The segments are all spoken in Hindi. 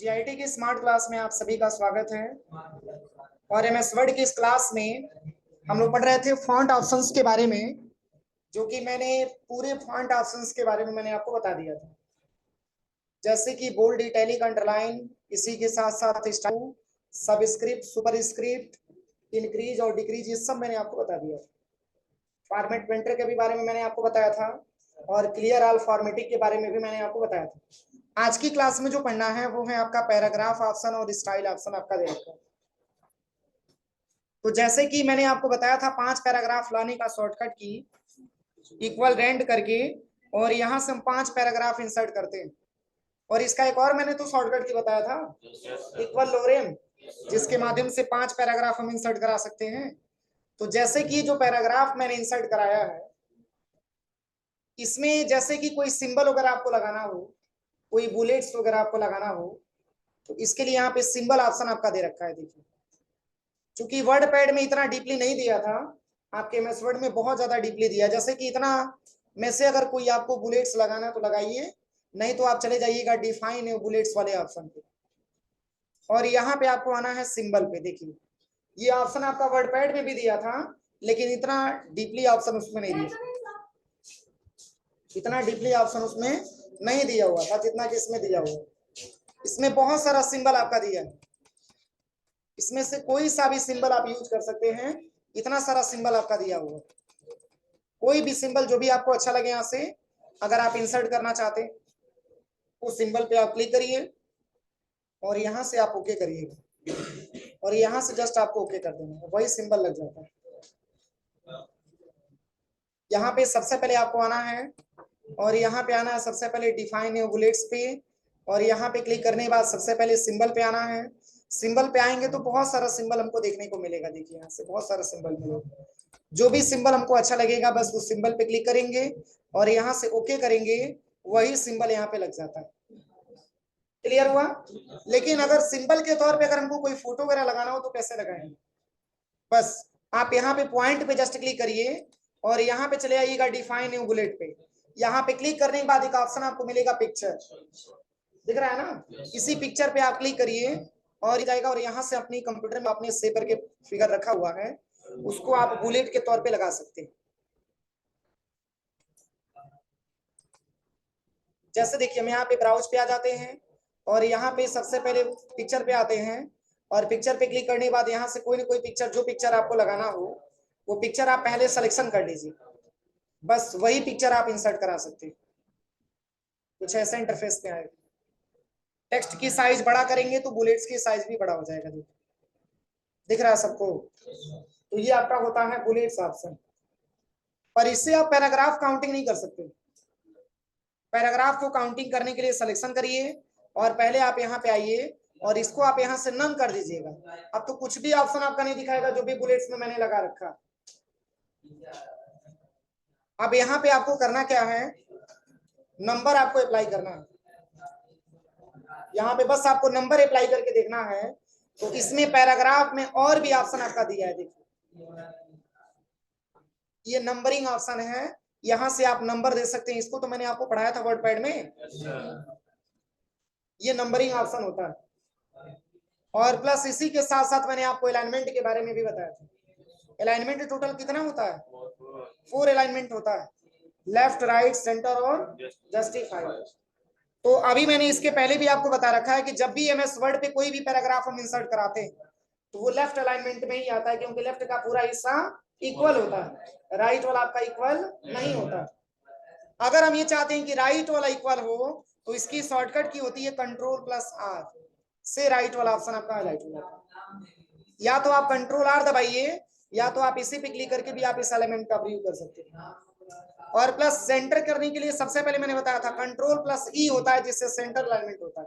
जीआईटी की स्मार्ट क्लास में आप सभी का स्वागत है। और एमएस वर्ड की इस क्लास में हम लोग पढ़ रहे थे फॉन्ट ऑप्शंस के बारे में, जो कि मैंने पूरे फॉन्ट ऑप्शंस के बारे में मैंने आपको बता दिया था, जैसे कि बोल्ड, इटैलिक, अंडरलाइन, इसी के साथ साथ स्टाइल, सबस्क्रिप्ट, सुपरस्क्रिप्ट, इंक्रीज और डिक्रीज, ये सब मैंने आपको बता दिया। फॉर्मेट पेंटर के भी बारे में मैंने आपको बताया था और क्लियर ऑल फॉर्मेटिंग के बारे में भी मैंने आपको बताया था। आज की क्लास में जो पढ़ना है वो है आपका पैराग्राफ ऑप्शन और स्टाइल ऑप्शन आपका दे रखा है। तो जैसे कि मैंने आपको बताया था 5 पैराग्राफ लाने का शॉर्टकट की इक्वल रेंड करके, और यहां से हम 5 पैराग्राफ इंसर्ट करते हैं। और इसका एक और मैंने तो शॉर्टकट की बताया था, इक्वल लोरेम, जिसके माध्यम से 5 पैराग्राफ हम इंसर्ट करा सकते हैं। तो जैसे कि जो पैराग्राफ मैंने इंसर्ट कराया है, इसमें जैसे कि कोई सिंबल वगैरह आपको लगाना हो, कोई बुलेट्स वगैरह आपको लगाना हो, तो इसके लिए यहाँ पे सिंबल ऑप्शन आपका दे रखा है। देखिए, चूंकि वर्ड पैड में इतना डीपली नहीं दिया था, आपके एमएस वर्ड में बहुत ज्यादा डीपली दिया। जैसे कि इतना में से अगर कोई आपको बुलेट्स लगाना है तो लगाइए, नहीं तो आप चले जाइएगा डिफाइन बुलेट्स वाले ऑप्शन पे, और यहाँ पे आपको आना है सिंबल पे। देखिए, ये ऑप्शन आपका वर्ड पैड में भी दिया था, लेकिन इतना डीपली ऑप्शन उसमें नहीं दिया, इतना डीपली ऑप्शन उसमें नहीं दिया हुआ था जितना कि इसमें दिया हुआ। इसमें बहुत सारा सिंबल आपका दिया है, इसमें से कोई सा भी सिंबल आप यूज कर सकते हैं, इतना सारा सिंबल आपका दिया हुआ। कोई भी सिंबल जो भी आपको अच्छा लगे, यहाँ से अगर आप इंसर्ट करना चाहते हैं उस सिंबल पे आप क्लिक करिए और यहाँ से आप ओके करिएगा, और यहाँ से जस्ट आपको ओके कर देना है, वही सिंबल लग जाता है। यहाँ पे सबसे पहले आपको आना है, और यहाँ पे आना है सबसे पहले डिफाइन बुलेट्स पे, और यहाँ पे क्लिक करने के बाद सबसे पहले सिंबल पे आना है। सिंबल पे आएंगे तो बहुत सारा सिंबल हमको देखने को मिलेगा। देखिए, यहाँ से बहुत सारा सिंबल मिलेगा, जो भी सिंबल हमको अच्छा लगेगा बस उस सिंबल पे क्लिक करेंगे और यहाँ से ओके करेंगे, वही सिंबल यहाँ पे लग जाता है। क्लियर हुआ? लेकिन अगर सिंबल के तौर पे अगर हमको कोई फोटो वगैरह लगाना हो तो कैसे लगाएंगे? बस आप यहाँ पे पॉइंट पे जस्ट क्लिक करिए और यहाँ पे चले आइएगा डिफाइन न्यू बुलेट पे। यहाँ पे क्लिक करने के बाद एक ऑप्शन आपको मिलेगा पिक्चर, दिख रहा है ना? इसी पिक्चर पे आप क्लिक करिए और जाएगा, और यहाँ से अपनी कंप्यूटर में अपने सेव करके फिगर रखा हुआ है, उसको आप बुलेट के तौर पे लगा सकते हैं। जैसे देखिए, हम यहाँ पे ब्राउज पे आ जाते हैं और यहाँ पे सबसे पहले पिक्चर पे आते हैं, और पिक्चर पे क्लिक करने के बाद यहाँ से कोई ना कोई पिक्चर, जो पिक्चर आपको लगाना हो वो पिक्चर आप पहले सिलेक्शन कर लीजिए, बस वही पिक्चर आप इंसर्ट करा सकते हैं। कुछ ऐसा इंटरफेस पे आएगा। टेक्स्ट की साइज बड़ा करेंगे तो बुलेट्स की साइज भी बड़ा हो जाएगा। दिख रहा है सबको? तो ये आपका होता है बुलेट्स ऑप्शन, पर इससे आप पैराग्राफ काउंटिंग नहीं कर सकते। पैराग्राफ को काउंटिंग करने के लिए सिलेक्शन करिए और पहले आप यहाँ पे आइए और इसको आप यहाँ से नन कर दीजिएगा। अब तो कुछ भी ऑप्शन आपका नहीं दिखाएगा जो भी बुलेट्स में मैंने लगा रखा। अब यहाँ पे आपको करना क्या है, नंबर आपको अप्लाई करना है। यहाँ पे बस आपको नंबर अप्लाई करके देखना है। तो इसमें पैराग्राफ में और भी ऑप्शन आपका दिया है, देखिए ये नंबरिंग ऑप्शन है, यहाँ से आप नंबर दे सकते हैं। इसको तो मैंने आपको पढ़ाया था वर्ड पैड में, ये नंबरिंग ऑप्शन होता है। और प्लस इसी के साथ साथ मैंने आपको अलाइनमेंट के बारे में भी बताया था। अलाइनमेंट टोटल कितना होता है? 4 अलाइनमेंट होता है, लेफ्ट, राइट, सेंटर और जस्टिफाई। तो अभी मैंने इसके पहले भी आपको बता रखा है कि जब भी एमएस वर्ड पे कोई भी पैराग्राफ हम इंसर्ट कराते हैं तो वो लेफ्ट अलाइनमेंट में ही आता है, क्योंकि लेफ्ट का पूरा हिस्सा इक्वल होता है, राइट वाला आपका इक्वल नहीं होता। अगर हम ये चाहते हैं कि राइट वाला इक्वल हो तो इसकी शॉर्टकट की होती है Ctrl+R से राइट वाला ऑप्शन आपका हाईलाइट हो जाता है। या तो आप Ctrl+R दबाइए, या तो आप इसी पे क्लिक करके भी आप इस एलिमेंट का प्रयोग कर सकते हैं। और प्लस सेंटर करने के लिए सबसे पहले मैंने बताया था Ctrl+E होता है, जिससे सेंटर अलाइनमेंट होता है।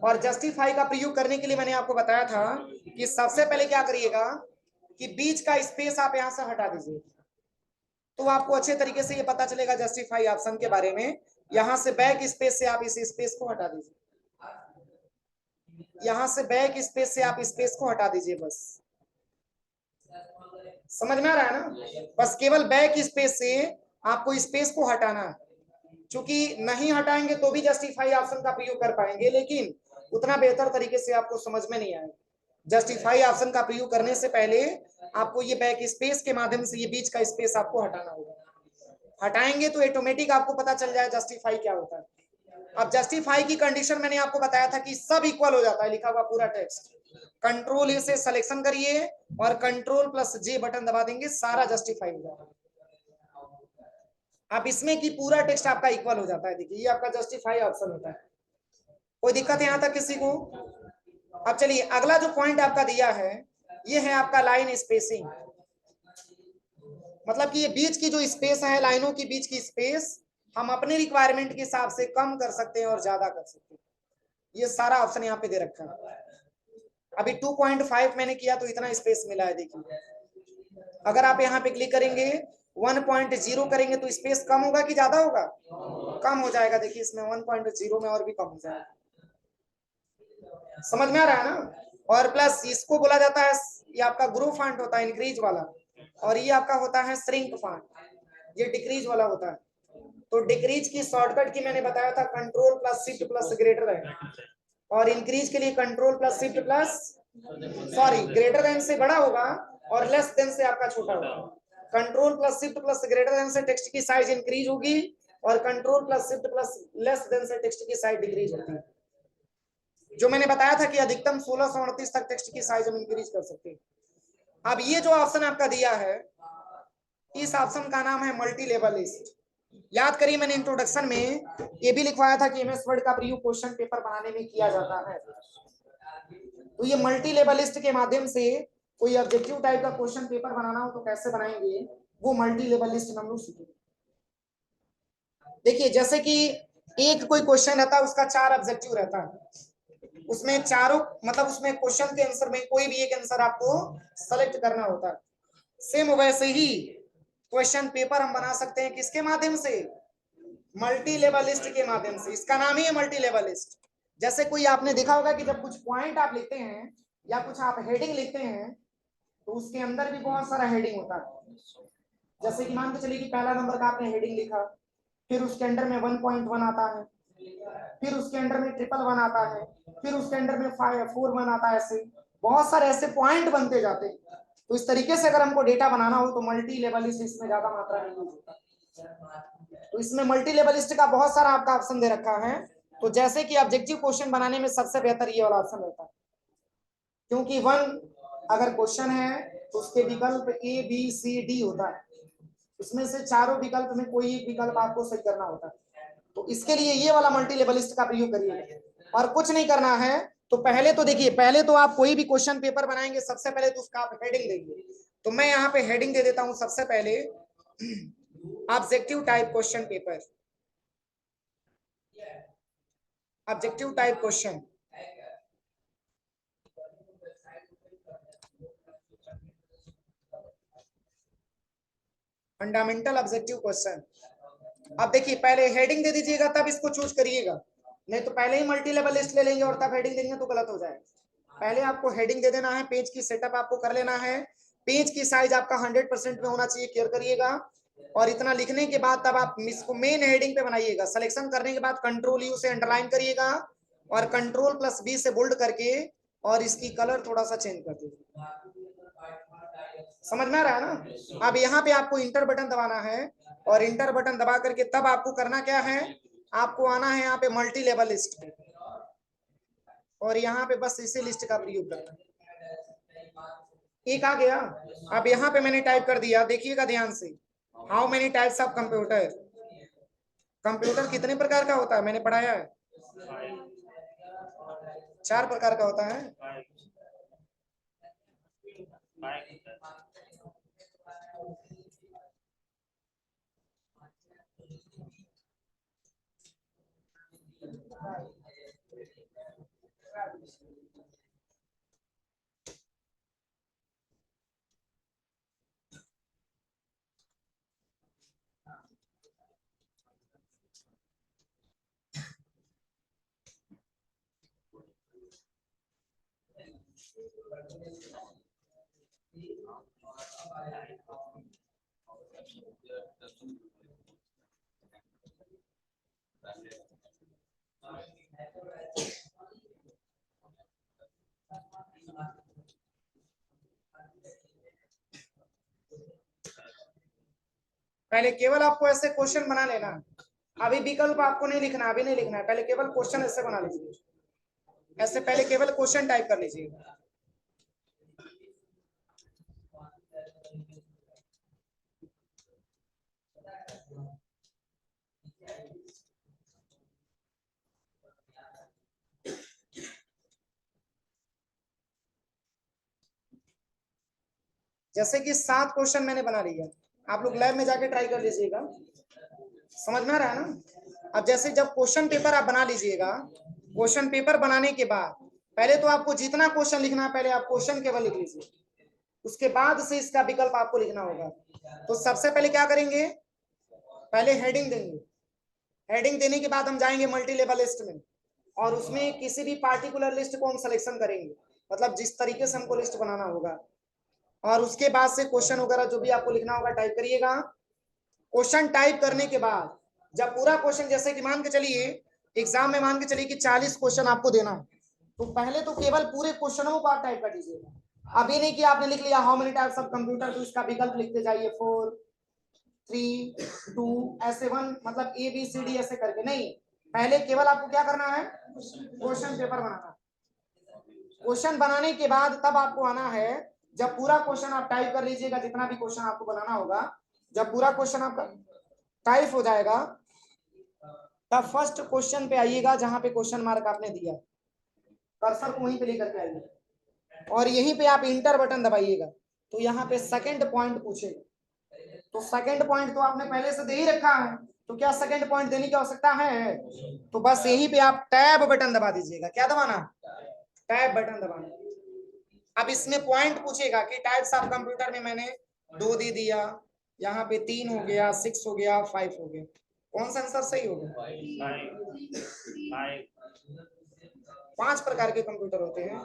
और जस्टिफाई का प्रयोग करने के लिए मैंने आपको बताया था कि सबसे पहले क्या करिएगा कि बीच का स्पेस आप यहां से हटा दीजिए, तो आपको अच्छे तरीके से ये पता चलेगा जस्टिफाई ऑप्शन के बारे में। यहां से बैक स्पेस से आप इस स्पेस को हटा दीजिए, यहां से बैक स्पेस से आप स्पेस को हटा दीजिए। बस समझ में आ रहा है ना? बस केवल बैक स्पेस से आपको स्पेस को हटाना है। चूंकि नहीं हटाएंगे तो भी जस्टिफाई ऑप्शन का प्रयोग कर पाएंगे, लेकिन उतना बेहतर तरीके से आपको समझ में नहीं आएगा। जस्टिफाई ऑप्शन का प्रयोग करने से पहले आपको ये बैक स्पेस के माध्यम से ये बीच का स्पेस आपको हटाना होगा। हटाएंगे तो ऑटोमेटिक आपको पता चल जाए जस्टिफाई क्या होता है। अब जस्टिफाई की कंडीशन मैंने आपको बताया था कि सब इक्वल हो जाता है, लिखा हुआ पूरा टेक्स्ट। कंट्रोल ए से सिलेक्शन करिए और कंट्रोल प्लस जे बटन दबा देंगे, सारा जस्टिफाई हो जाता है। अब इसमें कि पूरा टेक्स्ट आपका इक्वल हो जाता है। देखिए ये आपका जस्टिफाई ऑप्शन होता है। कोई दिक्कत है यहां तक किसी को? अब चलिए अगला जो पॉइंट आपका दिया है ये है आपका लाइन स्पेसिंग। मतलब कि ये बीच की जो स्पेस है, लाइनों के बीच की स्पेस हम अपने रिक्वायरमेंट के हिसाब से कम कर सकते हैं और ज्यादा कर सकते हैं। ये सारा ऑप्शन यहाँ पे दे रखा है। अभी 2.5 मैंने किया तो इतना स्पेस मिला है। देखिए अगर आप यहाँ पे क्लिक करेंगे 1.0 करेंगे तो स्पेस कम होगा कि ज्यादा होगा? कम हो जाएगा। देखिए इसमें 1.0 में और भी कम हो जाएगा। समझ में आ रहा है ना? और प्लस इसको बोला जाता है, ये आपका ग्रो फॉन्ट होता है इंक्रीज वाला, और ये आपका होता है श्रिंक फॉन्ट, ये डिक्रीज वाला होता है। तो डिक्रीज की शॉर्टकट की मैंने बताया था control plus shift plus greater than, और इंक्रीज के लिए control plus shift plus, sorry greater than से बड़ा होगा और लेस देन से आपका छोटा होगा। Control plus shift plus greater than से टेक्स्ट की साइज इंक्रीज होगी और control plus shift plus less than से टेक्स्ट की साइज डिक्रीज होती है। जो मैंने बताया था कि अधिकतम 1638 तक टेक्स्ट की साइज हम इंक्रीज कर सकते हैं। अब ये जो ऑप्शन आपका दिया है, इस ऑप्शन का नाम है मल्टी लेवल लिस्ट। याद करिए मैंने इंट्रोडक्शन में ये भी लिखवाया था कि एमएस वर्ड का प्रयोग क्वेश्चन पेपर बनाने में किया जाता है। तो ये मल्टी लेवल लिस्ट के माध्यम से कोई ऑब्जेक्टिव टाइप का क्वेश्चन पेपर बनाना हो तो कैसे बनाएंगे, वो मल्टी लेवल लिस्ट हम लोग सीखेंगे। देखिए जैसे कि एक कोई क्वेश्चन रहता है, उसका 4 ऑब्जेक्टिव रहता है, उसमें चारों मतलब उसमें क्वेश्चन के आंसर में कोई भी एक आंसर आपको सेलेक्ट करना होता है। सेम वैसे ही क्वेश्चन पेपर हम बना सकते हैं किसके माध्यम से? मल्टी लेवल लिस्ट के माध्यम से। इसका नाम ही है मल्टी लेवल लिस्ट। जैसे कोई आपने देखा होगा कि जब कुछ पॉइंट आप लिखते हैं या कुछ आप हेडिंग लिखते हैं तो उसके अंदर भी बहुत सारा हेडिंग होता है। जैसे कि मान के चलिए कि पहला नंबर का आपने हेडिंग लिखा, फिर उसके अंडर में 1.1 आता है, फिर उसके अंडर में 111 आता है, फिर उसके अंडर में 541 आता है। ऐसे बहुत सारे ऐसे पॉइंट बनते जाते हैं। तो इस तरीके से अगर हमको डेटा बनाना हो तो मल्टी लेवल लिस्ट इसमें ज्यादा मात्रा में यूज होता है। तो इसमें मल्टी लेवल लिस्ट का बहुत सारा आपका ऑप्शन दे रखा है। तो जैसे कि ऑब्जेक्टिव क्वेश्चन बनाने में सबसे बेहतर ये वाला ऑप्शन रहता है, क्योंकि 1 अगर क्वेश्चन है तो उसके विकल्प ए बी सी डी होता है, उसमें से चारों विकल्प में कोई एक विकल्प आपको सही करना होता है। तो इसके लिए ये वाला मल्टी लेवल लिस्ट का प्रयोग करिए। और कुछ नहीं करना है, तो पहले तो देखिए, पहले तो आप कोई भी क्वेश्चन पेपर बनाएंगे सबसे पहले तो उसका आप हेडिंग देंगे। तो मैं यहाँ पे हेडिंग दे देता हूं सबसे पहले, objective type question paper, objective type question. Fundamental objective question. अब देखिए पहले हेडिंग दे दीजिएगा तब इसको चूज करिएगा, नहीं तो पहले ही मल्टी लेवल लिस्ट ले लेंगे और तब हेडिंग देंगे तो गलत हो जाएगा। पहले आपको हेडिंग दे देना है, पेज की सेटअप आपको कर लेना है, पेज की साइज आपका 100% में होना चाहिए, केयर करिएगा। और इतना लिखने के बाद तब आप इसको मेन हेडिंग पे बनाइएगा। सिलेक्शन करने के बाद कंट्रोल यू से अंडरलाइन करिएगा और कंट्रोल प्लस बी से बोल्ड करके और इसकी कलर थोड़ा सा चेंज कर दीजिए। समझ में आ रहा है ना? अब यहाँ पे आपको इंटर बटन दबाना है और इंटर बटन दबा करके तब आपको करना क्या है, आपको आना है यहाँ पे मल्टी लेवल लिस्ट पे और यहाँ पे बस इसी लिस्ट का प्रयोग करना है। एक आ गया। अब यहाँ पे मैंने टाइप कर दिया, देखिएगा ध्यान से, how many types of computer. Computer कितने प्रकार का होता है मैंने पढ़ाया है? 4 प्रकार का होता है। पहले केवल आपको ऐसे क्वेश्चन बना लेना, अभी विकल्प आपको नहीं लिखना, अभी नहीं लिखना है, पहले केवल क्वेश्चन ऐसे बना लीजिए, ऐसे पहले केवल क्वेश्चन टाइप कर लीजिए। जैसे कि 7 क्वेश्चन मैंने बना लिया, आप लोग लैब में जाके ट्राई कर लीजिएगा, समझ में आ रहा है ना। अब जैसे जब क्वेश्चन पेपर आप बना लीजिएगा, क्वेश्चन पेपर बनाने के बाद पहले तो आपको जितना क्वेश्चन लिखना है पहले आप क्वेश्चन केवल लिख लीजिए, उसके बाद से इसका विकल्प आपको लिखना होगा। तो सबसे पहले क्या करेंगे, पहले हेडिंग देंगे, हेडिंग देने के बाद हम जाएंगे मल्टी लेवल लिस्ट में, और उसमें किसी भी पार्टिकुलर लिस्ट को हम सिलेक्शन करेंगे, मतलब जिस तरीके से हमको लिस्ट बनाना होगा, और उसके बाद से क्वेश्चन वगैरह जो भी आपको लिखना होगा टाइप करिएगा। क्वेश्चन टाइप करने के बाद जब पूरा क्वेश्चन, जैसे कि मान के चलिए एग्जाम में मान के चलिए कि 40 क्वेश्चन आपको देना है, तो पहले तो केवल पूरे क्वेश्चनों को आप टाइप कर दीजिएगा। अभी नहीं कि आपने लिख लिया how many types of computer, तो इसका विकल्प लिखते जाइए 4 3 2 ऐसे 1, मतलब ए बी सी डी ऐसे करके नहीं, पहले केवल आपको क्या करना है, क्वेश्चन पेपर बनाना। क्वेश्चन बनाने के बाद तब आपको आना है, जब पूरा क्वेश्चन आप टाइप कर लीजिएगा, जितना भी क्वेश्चन आपको बनाना होगा, जब पूरा क्वेश्चन आपका टाइप हो जाएगा तब फर्स्ट क्वेश्चन पे आइएगा जहां पे क्वेश्चन मार्क आपने दिया, कर्सर को वहीं पे लेकर के आइए, और यहीं पे आप इंटर बटन दबाइएगा, तो यहाँ पे सेकंड पॉइंट पूछेगा। तो सेकंड पॉइंट तो आपने पहले से दे ही रखा है, तो क्या सेकंड पॉइंट देने की आवश्यकता है, तो बस यहीं पे आप टैब बटन दबा दीजिएगा। क्या दबाना, टैब बटन दबाना। अब इसमें पॉइंट पूछेगा कि टाइप्स ऑफ कंप्यूटर में मैंने 2 दे दिया, यहाँ पे 3 हो गया, 6 हो गया, 5 हो गया, कौन सा आंसर सही होगा। 5 प्रकार के कंप्यूटर होते हैं,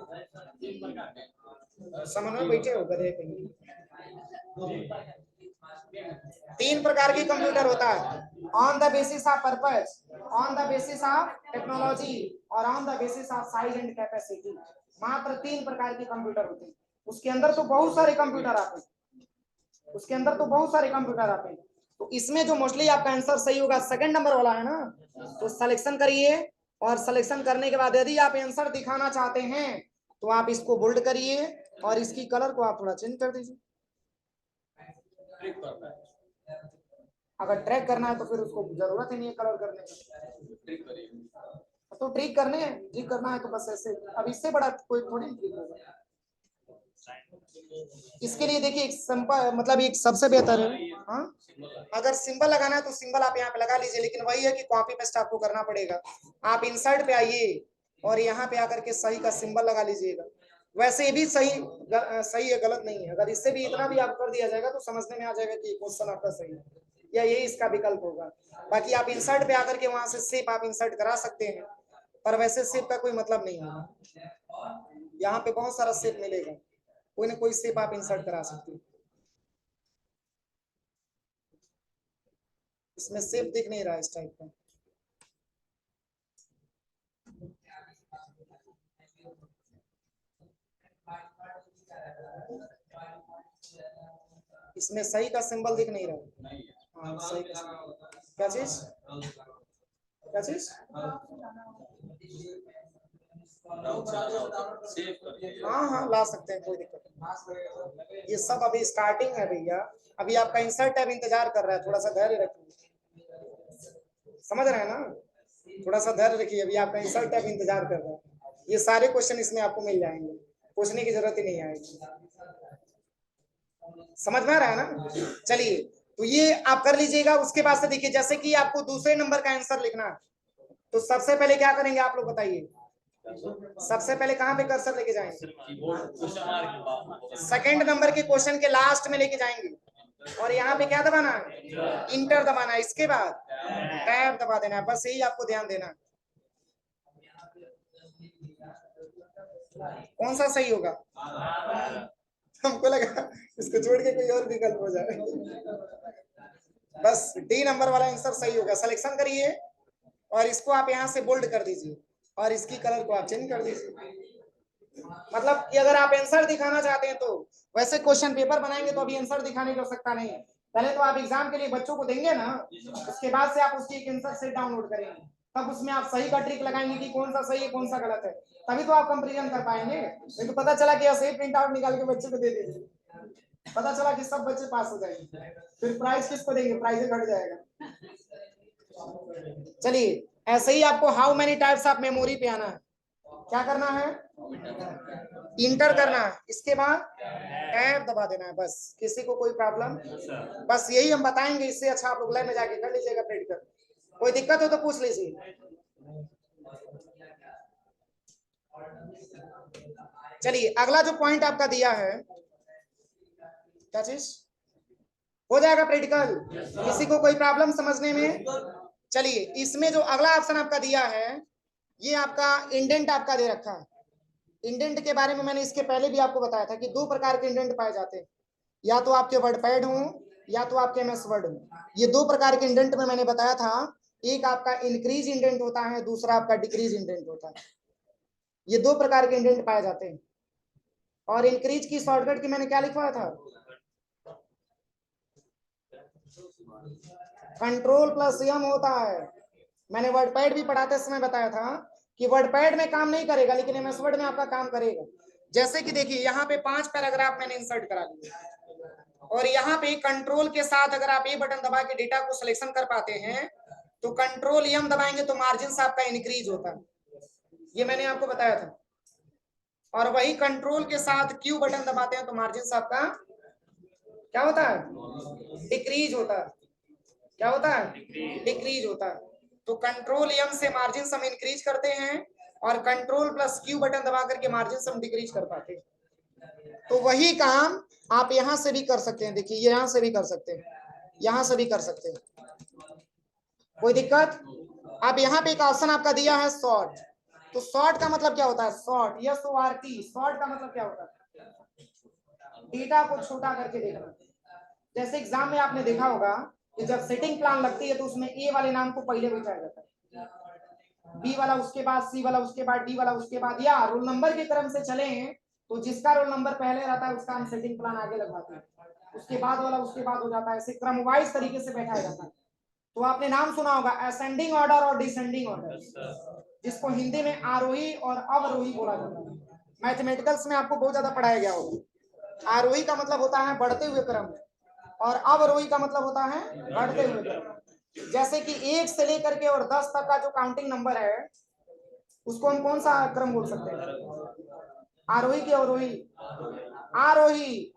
समझ में बैठे हो गधे कहीं। 3 प्रकार की कंप्यूटर होता है, on the basis of purpose, on the basis of technology, और on the basis of size and capacity. मात्र 3 प्रकार के कंप्यूटर होते हैं, उसके अंदर तो बहुत सारे कंप्यूटर आते हैं, उसके अंदर तो बहुत सारे कंप्यूटर आते हैं। तो इसमें जो मोस्टली आपका आंसर सही होगा सेकंड नंबर वाला है ना, तो सिलेक्शन करिए, और सिलेक्शन करने के बाद यदि आप आंसर दिखाना चाहते हैं तो आप इसको बोल्ड करिए, और इसकी कलर को आप थोड़ा चेंज कर दीजिए। अगर ट्रैक करना है तो फिर उसको जरूरत ही नहीं है कलर करने की, तो ट्रिक करने ट्रिक करना है तो बस ऐसे, अब इससे बड़ा कोई थोड़ी ट्रिक होगा। इसके लिए देखिए एक सिंपल, मतलब एक सबसे बेहतर है, हाँ अगर सिंबल लगाना है तो सिंबल आप यहाँ पे लगा लीजिए, लेकिन वही है कि कॉपी पेस्ट आपको करना पड़ेगा। आप इंसर्ट पे आइए और यहाँ पे आकर के सही का सिंबल लगा लीजिएगा। वैसे भी सही सही है, गलत नहीं है। अगर इससे भी इतना भी आप कर दिया जाएगा तो समझने में आ जाएगा कि क्वेश्चन आपका सही है, या यही इसका विकल्प होगा। बाकी आप इंसर्ट पे आकर के वहां से शेप आप इंसर्ट करा सकते हैं, पर वैसे शेप का कोई मतलब नहीं होगा। यहाँ पे बहुत सारा शेप मिलेगा, कोई ना कोई शेप आप इंसर्ट करा सकते हैं। इसमें शेप दिख नहीं रहा इस टाइप का। इसमें सही का सिंबल दिख नहीं रहा। हाँ सही का, क्या चीज, क्या चीज, हाँ हाँ ला सकते हैं, कोई दिक्कत नहीं। ये सब अभी स्टार्टिंग है भैया, अभी आपका इंसर्ट टैब इंतजार कर रहा है, थोड़ा सा धैर्य रखिए, समझ रहे हैं ना, थोड़ा सा धैर्य रखिए, अभी आपका इंसर्ट टैब इंतजार कर रहा है। ये सारे क्वेश्चन इसमें आपको मिल जाएंगे, पूछने की जरूरत ही नहीं आएगी। समझ में आ रहा है ना। चलिए तो ये आप कर लीजिएगा। उसके बाद से देखिए, जैसे कि आपको दूसरे नंबर का आंसर लिखना है, तो सबसे पहले क्या करेंगे आप लोग बताइए, सबसे पहले कहां पे कर्सर लेके जाएंगे, सेकंड नंबर के क्वेश्चन के लास्ट में लेके जाएंगे, और यहाँ पे क्या दबाना है, इंटर दबाना है। इसके बाद टैब दबा देना है, बस यही आपको ध्यान देना। कौन सा सही होगा, हमको लगा इसको छोड़ के कोई और विकल्प हो जाए। बस डी नंबर वाला आंसर सही होगा। सिलेक्शन करिए और इसको आप यहाँ से बोल्ड कर दीजिए, और इसकी कलर को आप चेंज कर दीजिए। मतलब कि अगर आप आंसर दिखाना चाहते हैं तो, वैसे क्वेश्चन पेपर बनाएंगे तो अभी आंसर दिखाने की आवश्यकता नहीं है, पहले तो आप एग्जाम के लिए बच्चों को देंगे ना, उसके बाद से आप उसकी एक आंसर सेट डाउनलोड करेंगे, तब उसमें आप सही का ट्रिक लगाएंगे कि कौन सा सही है कौन सा गलत है, तभी तो आप कंपैरिजन कर पाएंगे। नहीं तो पता चला कि ऐसे ही प्रिंट आउट निकाल के बच्चे को दे दीजिए, पता चला कि सब बच्चे पास हो जाएंगे, फिर प्राइज किसको देंगे, प्राइज घट जाएगा। चलिए ऐसे ही आपको how many types of memory पे आना है, क्या करना है, इंटर करना है, इसके बाद टैब दबा देना है, बस। किसी को कोई प्रॉब्लम, बस यही हम बताएंगे, इससे अच्छा आप लोग लैब में जाके कर लीजिएगा प्रैक्टिकल, कोई दिक्कत हो तो पूछ लीजिए। चलिए अगला जो पॉइंट आपका दिया है, क्या चीज हो जाएगा प्रैक्टिकल, किसी को कोई प्रॉब्लम समझने में। चलिए इसमें जो अगला ऑप्शन आपका दिया है, ये आपका इंडेंट आपका दे रखा है। इंडेंट के बारे में मैंने इसके पहले भी आपको बताया था कि दो प्रकार के इंडेंट पाए जाते हैं, या तो आपके वर्डपैड हो या तो आपके एमएस वर्ड हो। ये दो प्रकार के इंडेंट में मैंने बताया था, एक आपका इंक्रीज इंडेंट होता है, दूसरा आपका डिक्रीज इंडेंट होता है। ये दो प्रकार के इंडेंट पाए जाते हैं। और इंक्रीज की शॉर्टकट की मैंने क्या लिखवाया था, कंट्रोल प्लस एम होता है। मैंने वर्डपैड भी पढ़ाते समय बताया था कि वर्डपैड में काम नहीं करेगा, लेकिन एमएस वर्ड में आपका काम करेगा। जैसे कि देखिए यहाँ पे 5 पैराग्राफ मैंने इंसर्ट करा दिए, और यहाँ पे कंट्रोल के साथ अगर आप ये बटन दबा के डेटा को सिलेक्शन कर पाते हैं, तो कंट्रोल एम दबाएंगे तो मार्जिन आपका इंक्रीज होता है, ये मैंने आपको बताया था। और वही कंट्रोल के साथ क्यू बटन दबाते हैं तो मार्जिन आपका क्या होता है, डिक्रीज होता है। क्या होता है, डिक्रीज होता है। तो कंट्रोल एम से मार्जिन हम इंक्रीज करते हैं, और कंट्रोल प्लस क्यू बटन दबा करके मार्जिन हम डिक्रीज कर पाते हैं। तो वही काम आप यहां से भी कर सकते हैं, देखिए यहां से भी कर सकते हैं, यहां से भी कर सकते हैं, कोई दिक्कत। अब यहाँ पे एक ऑप्शन आपका दिया है शॉर्ट, तो शॉर्ट का मतलब क्या होता है, शॉर्ट SORT, शॉर्ट का मतलब क्या होता है, डेटा को छोटा करके देखना। जैसे एग्जाम में आपने देखा होगा कि जब सेटिंग प्लान लगती है तो उसमें ए वाले नाम को पहले बिठाया जाता है, बी वाला उसके बाद, सी वाला उसके बाद, डी वाला उसके बाद, या रोल नंबर के क्रम से चले हैं तो जिसका रोल नंबर पहले रहता है उसका हम सेटिंग प्लान आगे लगवाते हैं, उसके बाद वाला उसके बाद हो जाता है, ऐसे क्रम वाइज तरीके से बैठाया जाता है। तो आपने नाम सुना होगा असेंडिंग ऑर्डर और डिसेंडिंग ऑर्डर, जिसको हिंदी में आरोही और अवरोही बोला जाता है। मैथमेटिकल्स में आपको बहुत ज्यादा पढ़ाया गया होगा। आरोही का मतलब होता है बढ़ते हुए क्रम, और अवरोही का मतलब होता है घटते हुए क्रम। जैसे कि 1 से लेकर के और 10 तक का जो काउंटिंग नंबर है उसको हम कौन सा क्रम बोल सकते हैं, आरोही की अवरोही, आरोही,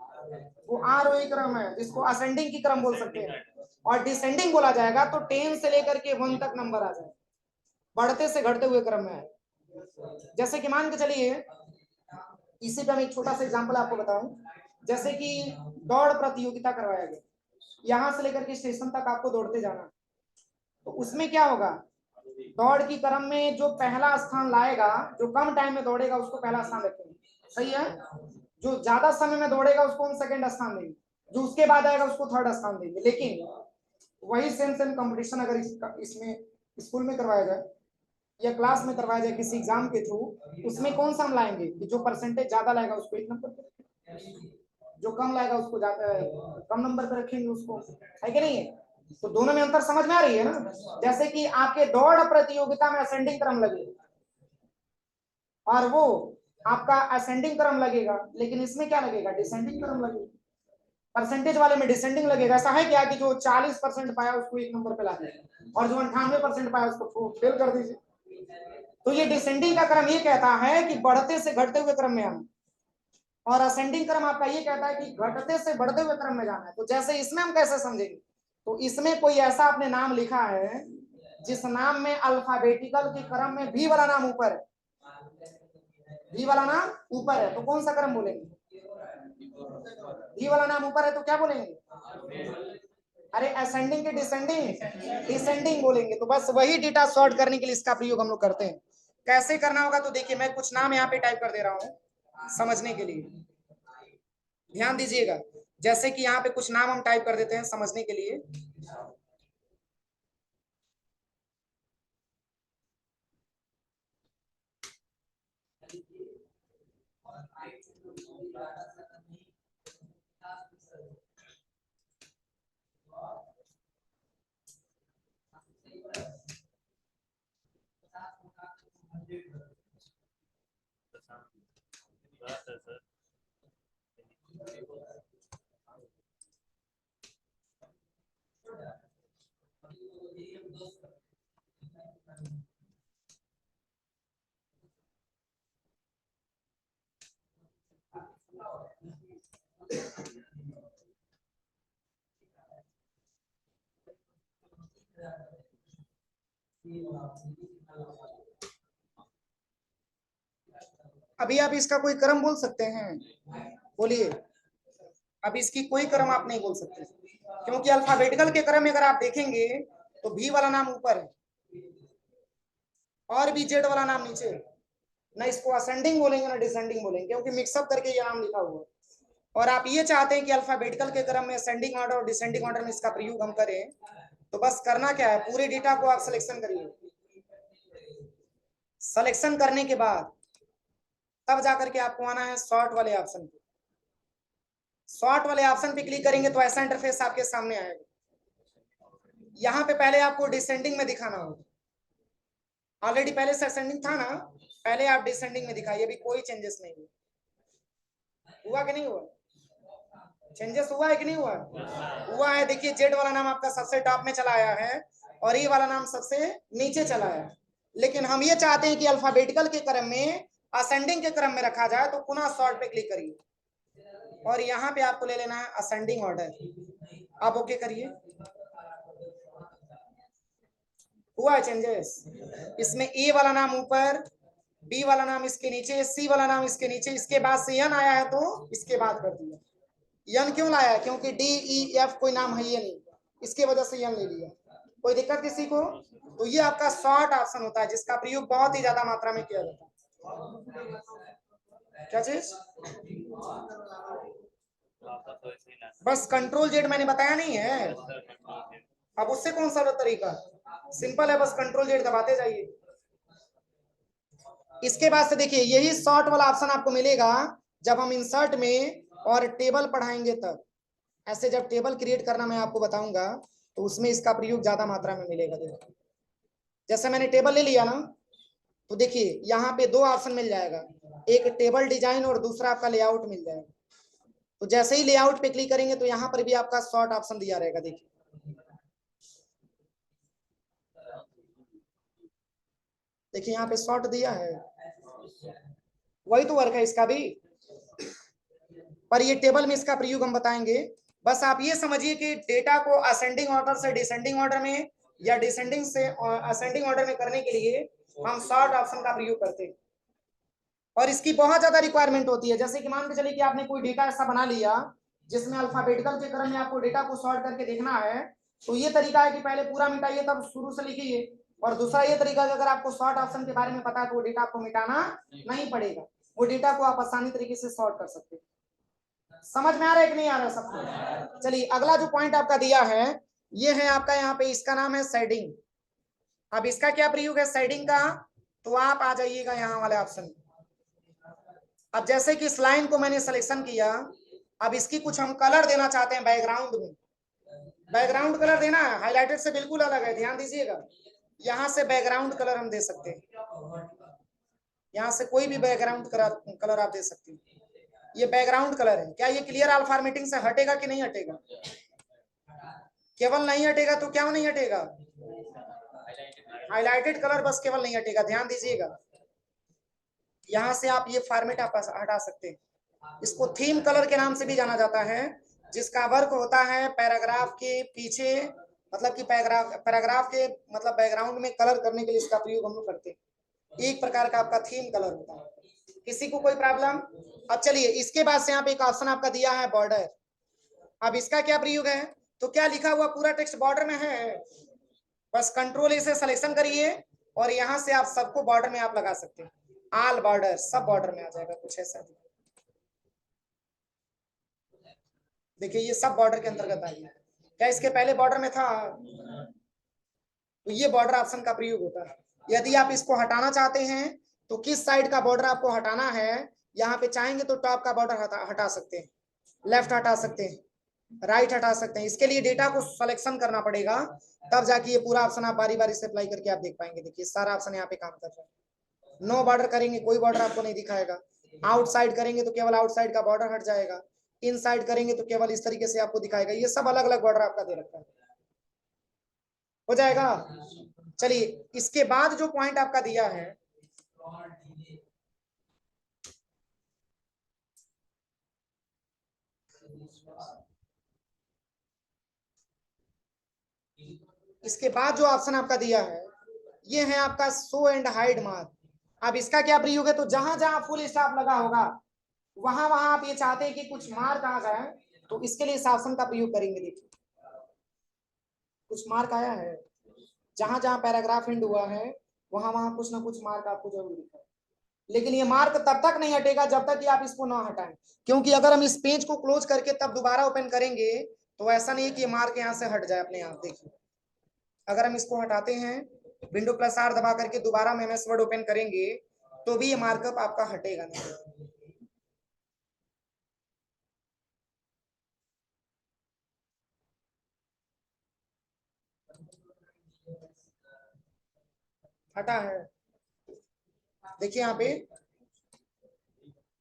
वो आरोही क्रम है जिसको असेंडिंग की क्रम बोल सकते हैं। और डिसेंडिंग बोला जाएगा तो 10 से लेकर के 1 तक नंबर आ जाए, बढ़ते से घटते हुए क्रम में है। जैसे कि मान के चलिए, इसी पे मैं एक छोटा सा एग्जांपल आपको बताऊं, जैसे कि दौड़ प्रतियोगिता करवाया गया, यहां से लेकर के स्टेशन तक आपको दौड़ते जाना, तो उसमें क्या होगा, दौड़ की क्रम में जो पहला स्थान लाएगा, जो कम टाइम में दौड़ेगा उसको पहला स्थान रखेंगे, सही है। जो ज्यादा समय में दौड़ेगा उसको हम सेकंड स्थान देंगे, जो उसके बाद आएगा उसको थर्ड स्थान देंगे। लेकिन वही सेम सेम कंपटीशन अगर इसमें स्कूल में करवाया जाए या क्लास में करवाया जाए किसी एग्जाम के थ्रू, उसमें कौन सा हम लाएंगे कि जो परसेंटेज ज्यादा लाएगा उसको 1 नंबर पे, जो कम लाएगा उसको ज्यादा कम नंबर पे रखेंगे उसको, है कि नहीं है। तो दोनों में अंतर समझ में आ रही है ना। जैसे कि आपके दौड़ प्रतियोगिता में असेंडिंग क्रम लगेगा और वो आपका असेंडिंग क्रम लगेगा, लेकिन इसमें क्या लगेगा, डिसेंडिंग क्रम लगेगा। परसेंटेज वाले में डिसेंडिंग लगेगा। ऐसा है क्या कि जो 40% पाया उसको 1 नंबर पे ला दीजिए और जो 98% पाया उसको फेल कर दीजिए। तो ये डिसेंडिंग का क्रम ये कहता है कि बढ़ते से घटते हुए क्रम में आना, और असेंडिंग क्रम आपका ये कहता है कि घटते से बढ़ते हुए क्रम में जाना है। तो जैसे इसमें हम कैसे समझेंगे, तो इसमें कोई ऐसा आपने नाम लिखा है जिस नाम में अल्फाबेटिकल के क्रम में भी वाला नाम ऊपर है, भी वाला नाम ऊपर है, तो कौन सा क्रम बोलेंगे, भी वाला नाम ऊपर है तो क्या बोलेंगे, अरे असेंडिंग के डिसेंडिंग, डिसेंडिंग बोलेंगे। तो बस वही डेटा सॉर्ट करने के लिए इसका प्रयोग हम लोग करते हैं। कैसे करना होगा तो देखिए मैं कुछ नाम यहाँ पे टाइप कर दे रहा हूँ समझने के लिए, ध्यान दीजिएगा। जैसे कि यहाँ पे कुछ नाम हम टाइप कर देते हैं समझने के लिए। अभी आप इसका कोई क्रम बोल सकते हैं? बोलिए। अब इसकी कोई क्रम आप नहीं बोल सकते, क्योंकि अल्फाबेटिकल के क्रम में अगर आप देखेंगे तो भी वाला नाम ऊपर है और भी जेड वाला नाम नीचे। ना इसको असेंडिंग बोलेंगे ना डिसेंडिंग बोलेंगे, क्योंकि मिक्सअप करके ये नाम लिखा हुआ है। और आप ये चाहते हैं कि अल्फाबेटिकल के क्रम में असेंडिंग ऑर्डर और डिसेंडिंग ऑर्डर में इसका प्रयोग हम करें, तो बस करना क्या है, पूरे डेटा को आप सिलेक्शन करिए। सिलेक्शन करने के बाद तब जाकर के आपको आना है सॉर्ट वाले ऑप्शन पे। सॉर्ट वाले ऑप्शन पे क्लिक करेंगे तो ऐसा इंटरफेस आपके सामने आएगा। यहाँ पे पहले आपको डिसेंडिंग में दिखाना होगा। ऑलरेडी पहले से असेंडिंग था ना, पहले आप डिसेंडिंग में दिखाइए। अभी कोई चेंजेस नहीं हुआ कि नहीं हुआ? चेंजेस हुआ है कि नहीं हुआ? हुआ है। देखिए जेड वाला नाम आपका सबसे टॉप में चला आया है और ई वाला नाम सबसे नीचे चला आया। लेकिन हम ये चाहते हैं कि अल्फाबेटिकल के क्रम में असेंडिंग के क्रम में रखा जाए, तो पुनः सॉर्ट पे क्लिक करिए और यहाँ पे आपको ले लेना है असेंडिंग ऑर्डर। आप ओके करिए। हुआ है चेंजेस? इसमें ए वाला नाम ऊपर, बी वाला नाम इसके नीचे, सी वाला नाम इसके नीचे, इसके बाद से एन आया है तो इसके बाद कर दिया। एन क्यों लाया? क्योंकि डी ई एफ कोई नाम है ये नहीं, इसके वजह से एन ले लिया। कोई दिक्कत किसी को? तो ये आपका शॉर्ट ऑप्शन होता है जिसका प्रयोग बहुत ही ज्यादा मात्रा में किया जाता है। क्या चीज? बस कंट्रोल जेड मैंने बताया नहीं है। अब उससे कौन सा तरीका? सिंपल है, बस कंट्रोल जेड दबाते जाइए। इसके बाद से देखिए यही शॉर्ट वाला ऑप्शन आपको मिलेगा जब हम इंसर्ट में और टेबल पढ़ाएंगे तब। ऐसे जब टेबल क्रिएट करना मैं आपको बताऊंगा तो उसमें इसका प्रयोग ज्यादा मात्रा में मिलेगा। देखो जैसे मैंने टेबल ले लिया ना, तो देखिए यहाँ पे दो ऑप्शन मिल जाएगा, एक टेबल डिजाइन और दूसरा आपका लेआउट मिल जाएगा। तो जैसे ही लेआउट पे क्लिक करेंगे तो यहाँ पर भी आपका शॉर्ट ऑप्शन दिया रहेगा। देखिए देखिए यहाँ पे शॉर्ट दिया है, वही तो वर्क है इसका भी। पर ये टेबल में इसका प्रयोग हम बताएंगे। बस आप ये समझिए कि डेटा को असेंडिंग ऑर्डर से डिसेंडिंग ऑर्डर में या डिसेंडिंग से असेंडिंग ऑर्डर में करने के लिए हम शॉर्ट ऑप्शन का प्रयोग करते हैं और इसकी बहुत ज्यादा रिक्वायरमेंट होती है। जैसे कि मान के चलिए कि आपने कोई डेटा ऐसा बना लिया जिसमें अल्फाबेटिकल के क्रम में आपको डेटा को सॉर्ट करके देखना है, तो ये तरीका है कि पहले पूरा मिटाइए तब शुरू से लिखिए। और दूसरा ये तरीका है कि अगर आपको सॉर्ट ऑप्शन के बारे में पता है तो वो डेटा आपको मिटाना नहीं पड़ेगा, वो डेटा को आप आसानी तरीके से सॉर्ट कर सकते हैं। समझ में आ रहा है कि नहीं आ रहा है सबको? चलिए अगला जो पॉइंट आपका दिया है ये है आपका, यहाँ पे इसका नाम है शेडिंग। अब इसका क्या प्रयोग है शेडिंग का? तो आप आ जाइएगा यहाँ वाले ऑप्शन। अब जैसे कि इस लाइन को मैंने सिलेक्शन किया, अब इसकी कुछ हम कलर देना चाहते हैं बैकग्राउंड में। बैकग्राउंड कलर देना है, हाईलाइटेड से बिल्कुल अलग है, ध्यान दीजिएगा। यहाँ से बैकग्राउंड कलर हम दे सकते हैं, यहाँ से कोई भी बैकग्राउंड कलर आप दे सकते हैं। ये बैकग्राउंड कलर है। क्या ये क्लियर ऑल फॉर्मेटिंग से हटेगा कि नहीं हटेगा? केवल नहीं हटेगा तो क्या नहीं हटेगा? हाईलाइटेड कलर बस केवल नहीं हटेगा, ध्यान दीजिएगा। यहाँ से आप ये फॉर्मेट आप हटा सकते हैं। इसको थीम कलर के नाम से भी जाना जाता है, जिसका वर्क होता है पैराग्राफ के पीछे, मतलब कि पैराग्राफ के मतलब बैकग्राउंड में कलर करने के लिए इसका प्रयोग हम लोग करते हैं। एक प्रकार का आपका थीम कलर होता है। किसी को कोई प्रॉब्लम? अब चलिए इसके बाद से यहाँ पे एक ऑप्शन आपका दिया है बॉर्डर। अब इसका क्या प्रयोग है? तो क्या लिखा हुआ पूरा टेक्स्ट बॉर्डर में है, बस कंट्रोल ए से सिलेक्शन करिए और यहाँ से आप सबको बॉर्डर में आप लगा सकते हैं। ऑल बॉर्डर, सब बॉर्डर में आ जाएगा, कुछ ऐसा। देखिए ये सब बॉर्डर के अंतर्गत आएगा। क्या इसके पहले बॉर्डर में था? तो ये बॉर्डर ऑप्शन का प्रयोग होता है। यदि आप इसको हटाना चाहते हैं तो किस साइड का बॉर्डर आपको हटाना है, यहाँ पे चाहेंगे तो टॉप का बॉर्डर हटा सकते हैं, लेफ्ट हटा सकते हैं, राइट हटा सकते हैं। इसके लिए डेटा को सिलेक्शन करना पड़ेगा, तब जाके ये पूरा ऑप्शन आप बारी बारी से अप्लाई करके आप देख पाएंगे। देखिए सारा ऑप्शन यहाँ पे काम कर रहा है। नो बॉर्डर करेंगे कोई बॉर्डर आपको नहीं दिखाएगा, आउटसाइड करेंगे तो केवल आउटसाइड का बॉर्डर हट जाएगा, इनसाइड करेंगे तो केवल इस तरीके से आपको दिखाएगा। ये सब अलग अलग बॉर्डर आपका दे रखा है, हो जाएगा। चलिए इसके बाद जो पॉइंट आपका दिया है, इसके बाद जो ऑप्शन आपका दिया है ये है आपका शो एंड हाइड मार्क। अब इसका क्या प्रयोग है, तो जहां जहां फुल स्टॉप लगा होगा वहां वहां आप ये चाहते हैं कि कुछ मार्क आ जाए, तो इसके लिए इस ऑप्शन का प्रयोग करेंगे। देखिए कुछ मार्क आया है, जहां जहां पैराग्राफ एंड हुआ है वहां वहां कुछ ना कुछ मार्क आपको जरूर दिखा है। लेकिन ये मार्क तब तक नहीं हटेगा जब तक कि आप इसको ना हटाएं, क्योंकि अगर हम इस पेज को क्लोज करके तब दोबारा ओपन करेंगे तो ऐसा नहीं है कि ये मार्क यहाँ से हट जाए अपने आप। देखिए अगर हम इसको हटाते हैं, विंडो प्लस आर दबा करके दोबारा हम एमएस वर्ड ओपन करेंगे तो भी ये मार्कअप आपका हटेगा नहीं। हटा है, देखिए यहाँ पे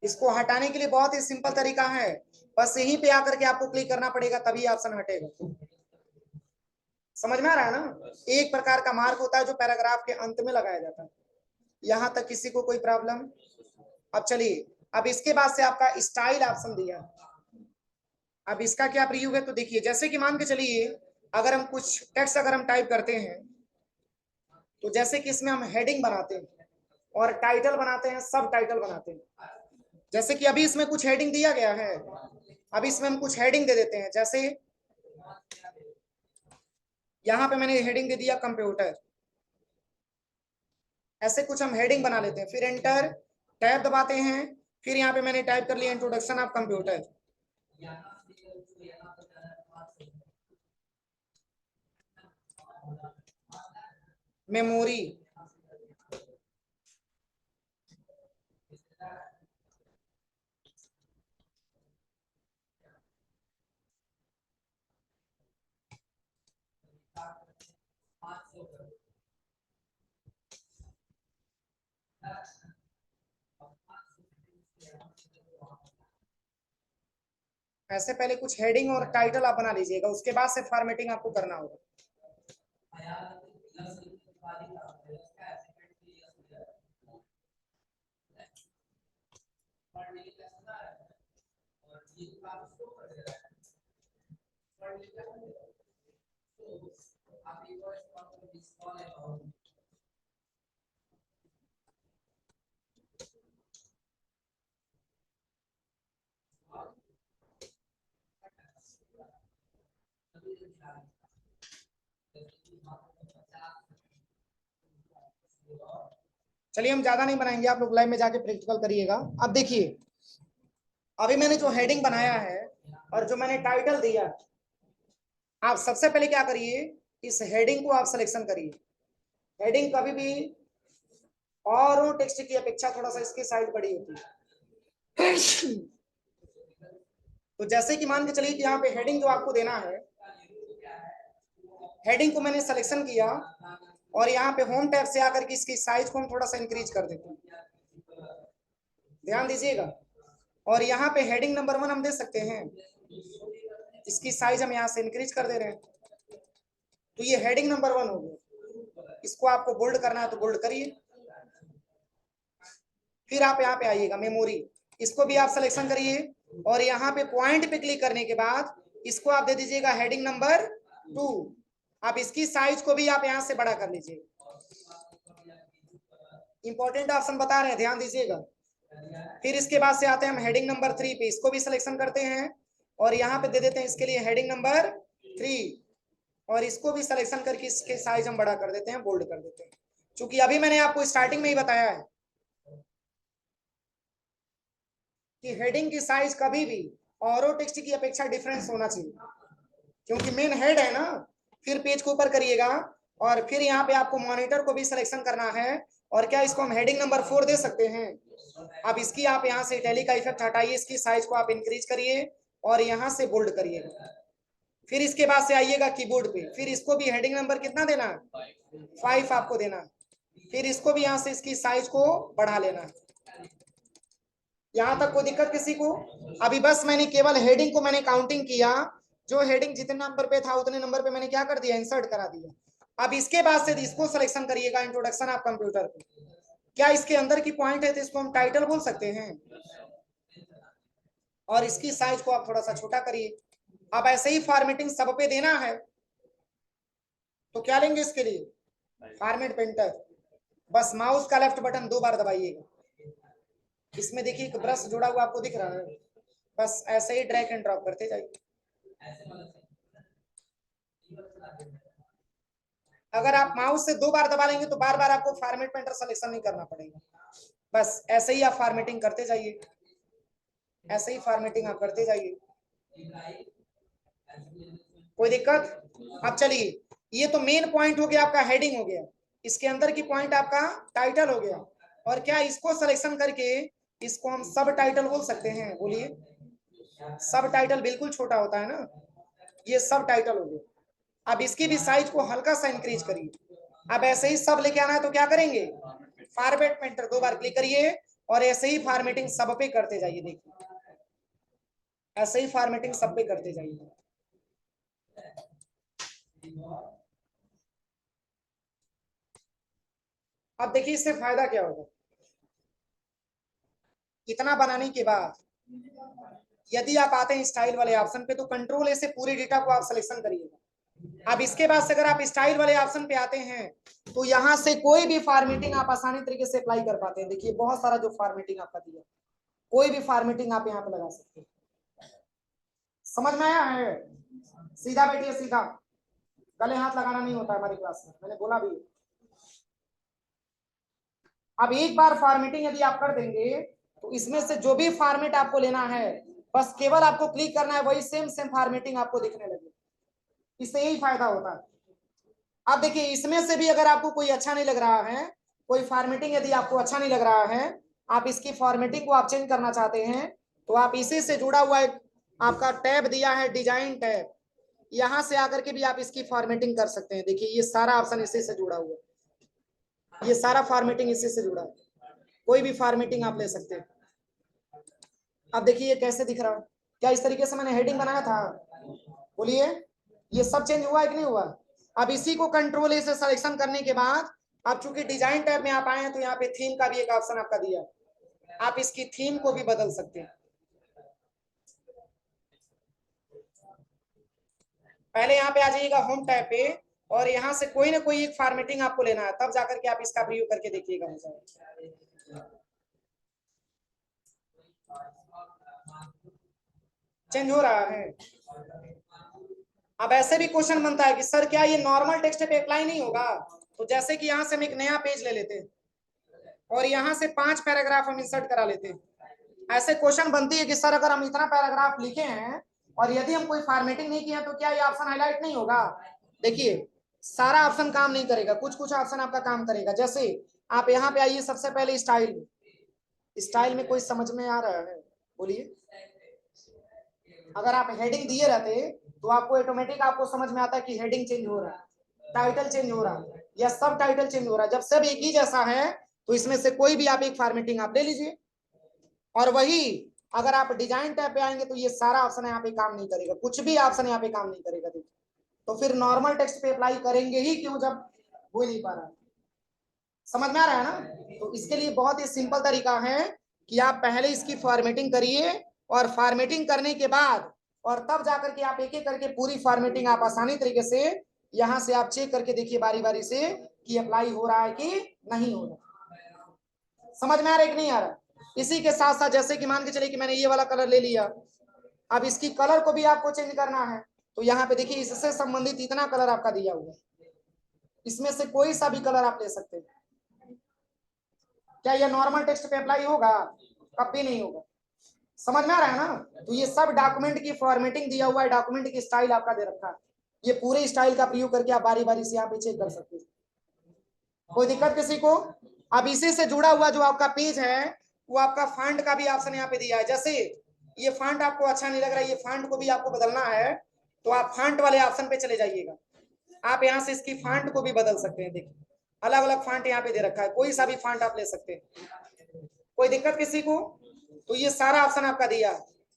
इसको हटाने के लिए बहुत ही सिंपल तरीका है, बस यहीं पे आकर के आपको क्लिक करना पड़ेगा तभी ऑप्शन हटेगा। समझ में आ रहा है ना, एक प्रकार का मार्क होता है जो पैराग्राफ के अंत में लगाया जाता है। यहां तक किसी को कोई प्रॉब्लम? अब चलिए, अब इसके बाद से आपका स्टाइल ऑप्शन दिया। अब इसका क्या प्रयोग है, तो देखिए जैसे कि मान के चलिए अगर हम कुछ टेक्स्ट अगर हम टाइप करते हैं, तो जैसे कि इसमें हम हेडिंग बनाते हैं और टाइटल बनाते हैं, सब टाइटल बनाते हैं। जैसे कि अभी इसमें कुछ हेडिंग दिया गया है, अभी इसमें हम कुछ हेडिंग दे देते हैं। जैसे यहाँ पे मैंने हेडिंग दे दिया कंप्यूटर, ऐसे कुछ हम हेडिंग बना लेते हैं, फिर एंटर टैब दबाते हैं, फिर यहाँ पे मैंने टाइप कर लिया इंट्रोडक्शन ऑफ कंप्यूटर। मेमोरी, ऐसे पहले कुछ हेडिंग और टाइटल आप बना लीजिएगा, उसके बाद से फॉर्मेटिंग आपको करना होगा। चलिए हम ज्यादा नहीं बनाएंगे, आप लोग लाइव में जाके प्रैक्टिकल करिएगा। अब देखिए अभी मैंने जो हेडिंग बनाया है और जो मैंने टाइटल दिया, आप सबसे पहले क्या करिए, इस हेडिंग को आप सिलेक्शन करिए। हेडिंग कभी भी और टेक्स्ट की अपेक्षा थोड़ा सा इसकी साइज बड़ी होती है। तो जैसे कि मान के चलिए कि यहाँ पे हेडिंग जो आपको देना है, हेडिंग को मैंने सिलेक्शन किया और यहाँ पे होम टैब से आकर के इसकी साइज को हम थोड़ा सा इंक्रीज कर देते हैं, ध्यान दीजिएगा। और यहाँ पे हेडिंग नंबर 1 हम दे सकते हैं, इसकी साइज हम यहाँ से इंक्रीज कर दे रहे हैं, तो ये हेडिंग नंबर 1 हो गया। इसको आपको बोल्ड करना है तो बोल्ड करिए। फिर आप यहाँ पे आइएगा मेमोरी, इसको भी आप सिलेक्शन करिए और यहाँ पे पॉइंट पे क्लिक करने के बाद इसको आप दे दीजिएगा हेडिंग नंबर 2। आप इसकी साइज को भी आप यहाँ से बड़ा कर लीजिए। इंपॉर्टेंट ऑप्शन बता रहे हैं, ध्यान दीजिएगा। फिर इसके बाद से आते हैं हम हेडिंग नंबर 3 पे, इसको भी सिलेक्शन करते हैं और यहाँ पे दे देते हैं इसके लिए हेडिंग नंबर 3 और इसको भी सिलेक्शन करके इसके साइज हम बड़ा कर देते हैं, बोल्ड कर देते हैं। क्योंकि अभी मैंने आपको स्टार्टिंग में ही बताया है कि हेडिंग की साइज कभी भी और टेक्स्ट की अपेक्षा डिफरेंस होना चाहिए, क्योंकि मेन हेड है ना। फिर पेज को ऊपर करिएगा और फिर यहाँ पे आपको मॉनिटर को भी सिलेक्शन करना है और क्या इसको हम हेडिंग नंबर 4 दे सकते हैं। अब इसकी आप यहाँ से इटैलिक का इफेक्ट हटाइए, इसकी साइज को आप इंक्रीज करिए और यहाँ से बोल्ड करिएगा। फिर इसके बाद से आइएगा कीबोर्ड पे, फिर इसको भी हेडिंग नंबर कितना देना है, 5 आपको देना है। फिर इसको भी यहां से इसकी साइज को बढ़ा लेना है। यहां तक कोई दिक्कत किसी को? अभी बस मैंने केवल हेडिंग को मैंने काउंटिंग किया, जो हेडिंग जितने नंबर पे था उतने नंबर पे मैंने क्या कर दिया, इंसर्ट करा दिया। अब इसके बाद से इसको सिलेक्शन करिएगा, इंट्रोडक्शन ऑफ कंप्यूटर को। क्या इसके अंदर की पॉइंट है तो इसको हम टाइटल बोल सकते हैं, और इसकी साइज को आप थोड़ा सा छोटा करिए। अब ऐसे ही फॉर्मेटिंग सब पे देना है तो क्या लेंगे इसके लिए, फॉर्मेट पेंटर। बस माउस का लेफ्ट बटन 2 बार दबाइएगा। इसमें देखिए एक ब्रश जुड़ा हुआ आपको दिख रहा है, बस ऐसे ही ड्रैग एंड ड्रॉप करते जाइए। अगर आप माउस से 2 बार दबा लेंगे तो बार बार आपको फॉर्मेट पेंटर सिलेक्शन नहीं करना पड़ेगा, बस ऐसे ही आप फॉर्मेटिंग करते जाइए, ऐसे ही फॉर्मेटिंग आप करते जाइए। कोई दिक्कत? अब चलिए, ये तो मेन पॉइंट हो गया, आपका हेडिंग हो गया, इसके अंदर की पॉइंट आपका टाइटल हो गया। और क्या इसको सिलेक्शन करके इसको हम सब टाइटल बोल सकते हैं? बोलिए, सब टाइटल बिल्कुल छोटा होता है ना, ये सब टाइटल हो गया। अब इसकी भी साइज को हल्का सा इंक्रीज करिए। अब ऐसे ही सब लेके आना है तो क्या करेंगे, फॉर्मेट पेंटर 2 बार क्लिक करिए और ऐसे ही फॉर्मेटिंग सब पे करते जाइए। देखिए ऐसे ही फॉर्मेटिंग सब पे करते जाइए। अब देखिए इससे फायदा क्या होगा, इतना बनाने के बाद यदि आप आते हैं स्टाइल वाले ऑप्शन पे तो कंट्रोल ए से पूरे डेटा को आप सिलेक्शन करिएगा। अब इसके बाद से अगर आप स्टाइल वाले ऑप्शन पे आते हैं तो यहां से कोई भी फॉर्मेटिंग आप आसानी तरीके से अप्लाई कर पाते हैं। देखिए बहुत सारा जो फॉर्मेटिंग आपका दिया, कोई भी फॉर्मेटिंग आप यहाँ पे लगा सकते हैं। समझ में आया है? सीधा बैठिए, सीधा, गले हाथ लगाना नहीं होता हमारी क्लास में, मैंने बोला भी। अब एक बार फॉर्मेटिंग यदि आप कर देंगे तो इसमें से जो भी फॉर्मेट आपको लेना है बस केवल आपको क्लिक करना है, वही सेम सेम फॉर्मेटिंग आपको दिखने लगे। इससे यही फायदा होता है। अब देखिए इसमें से भी अगर आपको कोई अच्छा नहीं लग रहा है, कोई फॉर्मेटिंग यदि आपको अच्छा नहीं लग रहा है, आप इसकी फॉर्मेटिंग को आप चेंज करना चाहते हैं तो आप इसी से जुड़ा हुआ एक आपका टैब दिया है, डिजाइन टैब, यहां से आकर के भी आप इसकी फॉर्मेटिंग कर सकते हैं। देखिए ये सारा ऑप्शन इसी से जुड़ा हुआ है, ये सारा फॉर्मेटिंग इसी से जुड़ा है, कोई भी फॉर्मेटिंग आप ले सकते हैं। अब देखिए ये कैसे दिख रहा है, क्या इस तरीके से मैंने हेडिंग बनाया था? बोलिए, ये सब चेंज हुआ है कि नहीं हुआ? अब इसी को कंट्रोल ए से सिलेक्शन करने के बाद अब चूंकि डिजाइन टैब में आप आए हैं तो यहाँ पे थीम का भी एक ऑप्शन आपका दिया, आप इसकी थीम को भी बदल सकते हैं। पहले यहाँ पे आ जाइएगा होम टैब पे और यहाँ से कोई ना कोई एक फॉर्मेटिंग आपको लेना है, तब जाकर के आप इसका प्रयोग करके देखिएगा। चेंज हो रहा है। अब ऐसे भी क्वेश्चन बनता है कि सर क्या ये नॉर्मल टेक्स्ट पे अप्लाई नहीं होगा? तो जैसे कि यहाँ से हम एक नया पेज ले लेते हैं और यहाँ से 5 पैराग्राफ हम इंसर्ट करा लेते हैं। ऐसे क्वेश्चन बनती है कि सर अगर हम इतना पैराग्राफ लिखे हैं और यदि हम कोई फॉर्मेटिंग नहीं किया तो क्या ये ऑप्शन हाईलाइट नहीं होगा? देखिए सारा ऑप्शन काम नहीं करेगा, कुछ कुछ ऑप्शन आपका काम करेगा। जैसे आप यहाँ पे आइए, सबसे पहले स्टाइल, स्टाइल में कोई समझ में आ रहा है? बोलिए, अगर आप हेडिंग दिए रहते तो आपको ऑटोमेटिक आपको समझ में आता है कि हेडिंग चेंज हो रहा है, टाइटल चेंज हो रहा है या सब टाइटल चेंज हो रहा है। जब सब एक ही जैसा है तो इसमें से कोई भी आप एक फॉर्मेटिंग आप ले लीजिए। और वही अगर आप डिजाइन टैब पे आएंगे तो ये सारा ऑप्शन यहाँ पे काम नहीं करेगा, कुछ भी ऑप्शन यहाँ पे काम नहीं करेगा। देखिए तो फिर नॉर्मल टेक्स्ट पे अप्लाई करेंगे ही क्यों जब हो नहीं पा रहा? समझ में आ रहा है ना? तो इसके लिए बहुत ही सिंपल तरीका है कि आप पहले इसकी फॉर्मेटिंग करिए और फॉर्मेटिंग करने के बाद और तब जाकर के आप एक एक करके पूरी फॉर्मेटिंग आप आसानी तरीके से यहां से आप चेक करके देखिए बारी बारी से कि अप्लाई हो रहा है कि नहीं हो रहा। समझ में आ रहा है कि नहीं आ रहा? इसी के साथ साथ जैसे कि मान के चलिए कि मैंने ये वाला कलर ले लिया, अब इसकी कलर को भी आपको चेंज करना है तो यहाँ पे देखिए इससे संबंधित इतना कलर आपका दिया हुआ है, इसमें से कोई सा भी कलर आप ले सकते हैं। क्या ये नॉर्मल टेक्स्ट पे अप्लाई होगा? कभी नहीं होगा। समझ में आ रहा है ना? तो ये सब डॉक्यूमेंट की फॉर्मेटिंग दिया हुआ है, डॉक्यूमेंट की स्टाइल आपका दे रखा है, ये पूरे स्टाइल का प्रयोग करके आप बारी बारी से यहाँ पे चेक कर सकते हैं। कोई दिक्कत किसी को? अब इसी से जुड़ा हुआ जो आपका पेज है वो आपका फॉन्ट का भी ऑप्शन यहाँ पे दिया है। जैसे ये फॉन्ट आपको अच्छा नहीं लग रहा है, ये फॉन्ट को भी आपको बदलना है तो आप फॉन्ट वाले ऑप्शन पे चले जाइएगा, आप यहाँ से इसकी फॉन्ट को भी बदल सकते हैं। देखिए अलग अलग फॉन्ट यहाँ पे दे रखा है, कोई सा भी फॉन्ट आप ले सकते हैं, कोई दिक्कत किसी को? तो ये सारा ऑप्शन आपका दिया।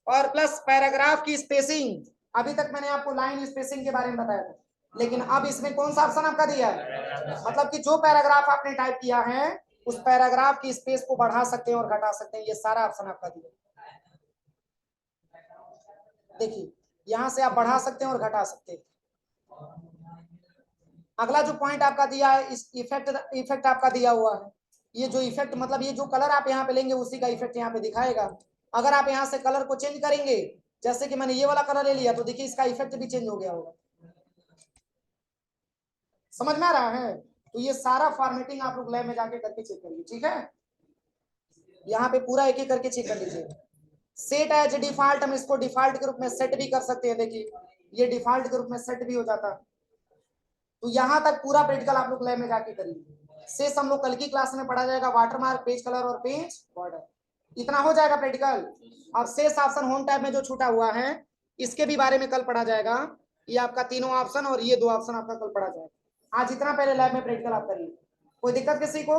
और प्लस पैराग्राफ की स्पेसिंग, अभी तक मैंने आपको लाइन स्पेसिंग के बारे में बताया था, लेकिन अब इसमें कौन सा ऑप्शन आपका दिया है? मतलब कि जो पैराग्राफ आपने टाइप किया है उस पैराग्राफ की स्पेस को बढ़ा सकते हैं और घटा सकते हैं, ये सारा ऑप्शन आपका दिया। देखिए यहां से आप बढ़ा सकते हैं और घटा सकते हैं। अगला जो पॉइंट आपका दिया है, इस इफेक्ट आपका दिया हुआ है, ये जो इफेक्ट मतलब ये जो कलर आप यहाँ पे लेंगे उसी का इफेक्ट यहाँ पे दिखाएगा। अगर आप यहाँ से कलर को चेंज करेंगे, जैसे कि मैंने ये वाला कलर ले लिया, तो देखिए इसका इफेक्ट भी चेंज हो गया होगा। समझ में आ रहा है? तो ये सारा फॉर्मेटिंग आप लोग लैब में जाके करके चेक करिए, ठीक है? यहाँ पे पूरा एक एक करके चेक कर लीजिए। सेट एज डिफॉल्ट, हम इसको डिफॉल्ट के रूप में सेट भी कर सकते हैं। देखिए ये डिफॉल्ट के रूप में सेट भी हो जाता है। तो यहाँ तक पूरा प्रैक्टिकल आप लोग लैब में जाके करिए। शेष हम लोग कल की क्लास में पढ़ा जाएगा, वाटरमार्क, पेज कलर और पेज बॉर्डर, इतना हो जाएगा प्रैक्टिकल। अब शेष ऑप्शन होम टैब में जो छूटा हुआ है इसके भी बारे में कल पढ़ा जाएगा। ये आपका तीनों ऑप्शन और ये दो ऑप्शन आपका कल पढ़ा जाएगा। आज इतना पहले लैब में प्रैक्टिकल आप करिए। कोई दिक्कत किसी को?